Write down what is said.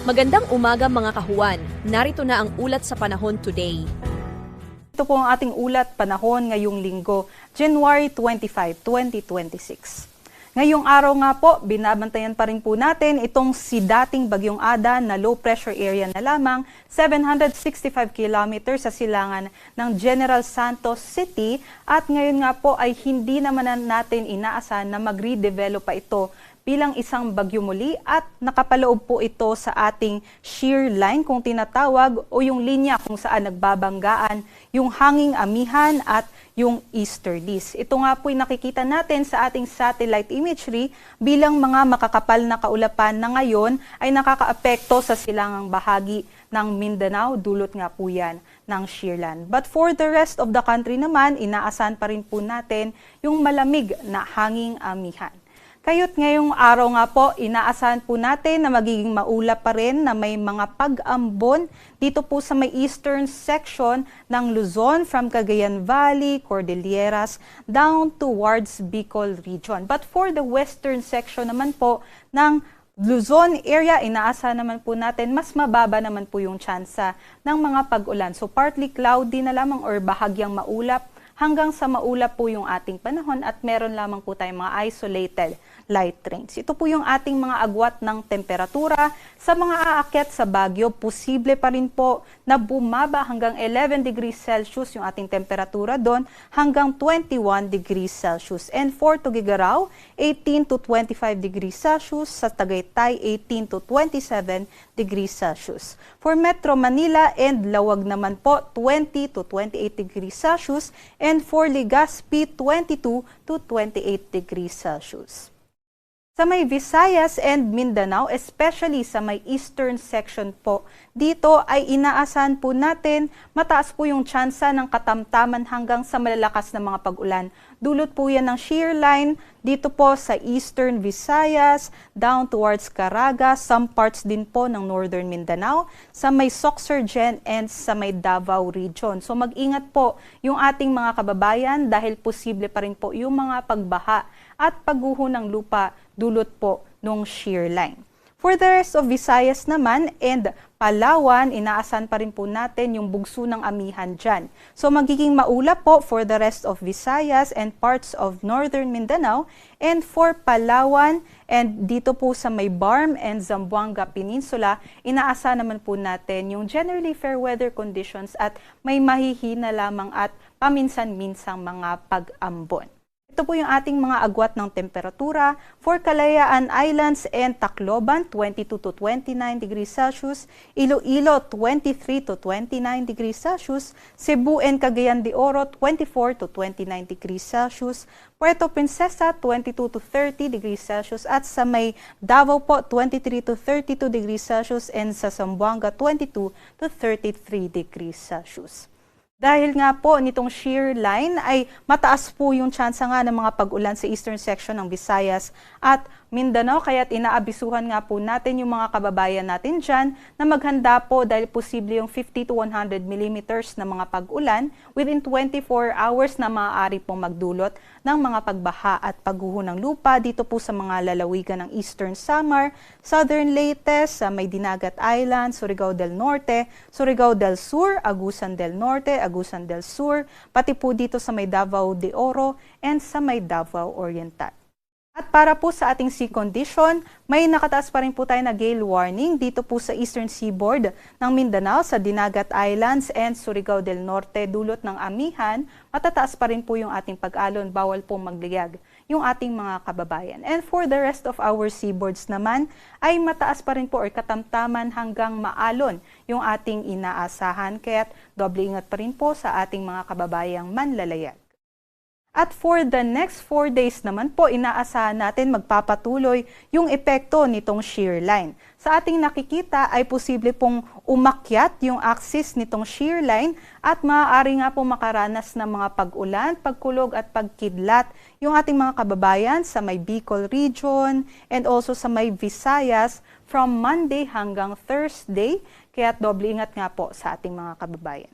Magandang umaga mga kahuwan. Narito na ang ulat sa panahon today. Ito po ang ating ulat panahon ngayong linggo, January 25, 2026. Ngayong araw nga po, binabantayan pa rin po natin itong si dating Bagyong Ada na low pressure area na lamang 765 kilometers sa silangan ng General Santos City at ngayon nga po ay hindi naman natin inaasahan na mag-redevelop pa ito bilang isang bagyo muli at nakapaloob po ito sa ating shear line kung tinatawag o yung linya kung saan nagbabanggaan yung hanging amihan at yung easterlies. Ito nga po yung nakikita natin sa ating satellite imagery bilang mga makakapal na kaulapan na ngayon ay nakakaapekto sa silangang bahagi ng Mindanao, dulot nga po yan ng shearland. But for the rest of the country naman, inaasahan pa rin po natin yung malamig na hanging amihan. Kaya't ngayong araw nga po, inaasahan po natin na magiging maulap pa rin na may mga pag-ambon dito po sa may eastern section ng Luzon from Cagayan Valley, Cordilleras, down towards Bicol region. But for the western section naman po ng Luzon area, inaasahan naman po natin mas mababa naman po yung tsansa ng mga pag-ulan. So partly cloudy na lamang or bahagyang maulap hanggang sa maulap po yung ating panahon at meron lamang po tayong mga isolated light rains. Ito po yung ating mga agwat ng temperatura. Sa mga aakyat sa Baguio, posible pa rin po na bumaba hanggang 11 degrees Celsius yung ating temperatura doon hanggang 21 degrees Celsius. And for Tuguegarao, 18 to 25 degrees Celsius. Sa Tagaytay, 18 to 27 degrees Celsius. For Metro Manila and Lawag naman po, 20 to 28 degrees Celsius. And for Legazpi, 22 to 28 degrees Celsius. Sa may Visayas and Mindanao, especially sa may eastern section po, dito ay inaasahan po natin mataas po yung tsansa ng katamtaman hanggang sa malalakas na mga pag-ulan. Dulot po yan ng shear line dito po sa eastern Visayas, down towards Caraga, some parts din po ng northern Mindanao, sa may Sorsogon and sa may Davao region. So mag-ingat po yung ating mga kababayan dahil posible pa rin po yung mga pagbaha at pagguho ng lupa dulot po ng shear line. For the rest of Visayas naman and Palawan, inaasahan pa rin po natin yung bugso ng amihan dyan. So magiging maulap po for the rest of Visayas and parts of northern Mindanao. And for Palawan and dito po sa may Barm and Zamboanga Peninsula, inaasahan naman po natin yung generally fair weather conditions at may mahihina lamang at paminsan-minsang mga pag-ambon. Ito po yung ating mga agwat ng temperatura. For Kalayaan Islands and Tacloban, 22 to 29 degrees Celsius. Iloilo, 23 to 29 degrees Celsius. Cebu and Cagayan de Oro, 24 to 29 degrees Celsius. Puerto Princesa, 22 to 30 degrees Celsius. At sa may Davao po, 23 to 32 degrees Celsius. And sa Zamboanga, 22 to 33 degrees Celsius. Dahil nga po nitong shear line ay mataas po yung tsansa nga ng mga pag-ulan sa eastern section ng Visayas at Mindanao, kaya't inaabisuhan nga po natin yung mga kababayan natin dyan na maghanda po dahil posible yung 50 to 100 millimeters na mga pag-ulan within 24 hours na maaari pong magdulot ng mga pagbaha at pagguho ng lupa dito po sa mga lalawigan ng Eastern Samar, Southern Leyte, sa may Dinagat Island, Surigao del Norte, Surigao del Sur, Agusan del Norte, Agusan del Sur, pati po dito sa may Davao de Oro and sa may Davao Oriental. At para po sa ating sea condition, may nakataas pa rin po tayo na gale warning dito po sa eastern seaboard ng Mindanao, sa Dinagat Islands and Surigao del Norte, dulot ng amihan. Matataas pa rin po yung ating pag-alon, bawal po magliyag yung ating mga kababayan. And for the rest of our seaboards naman, ay mataas pa rin po or katamtaman hanggang maalon yung ating inaasahan, kaya't doble ingat pa rin po sa ating mga kababayang manlalayag. At for the next 4 days naman po, inaasahan natin magpapatuloy yung epekto nitong shear line. Sa ating nakikita ay posible pong umakyat yung axis nitong shear line at maaari nga po makaranas ng mga pag-ulan, pagkulog at pagkidlat yung ating mga kababayan sa may Bicol region and also sa may Visayas from Monday hanggang Thursday. Kaya doble ingat nga po sa ating mga kababayan.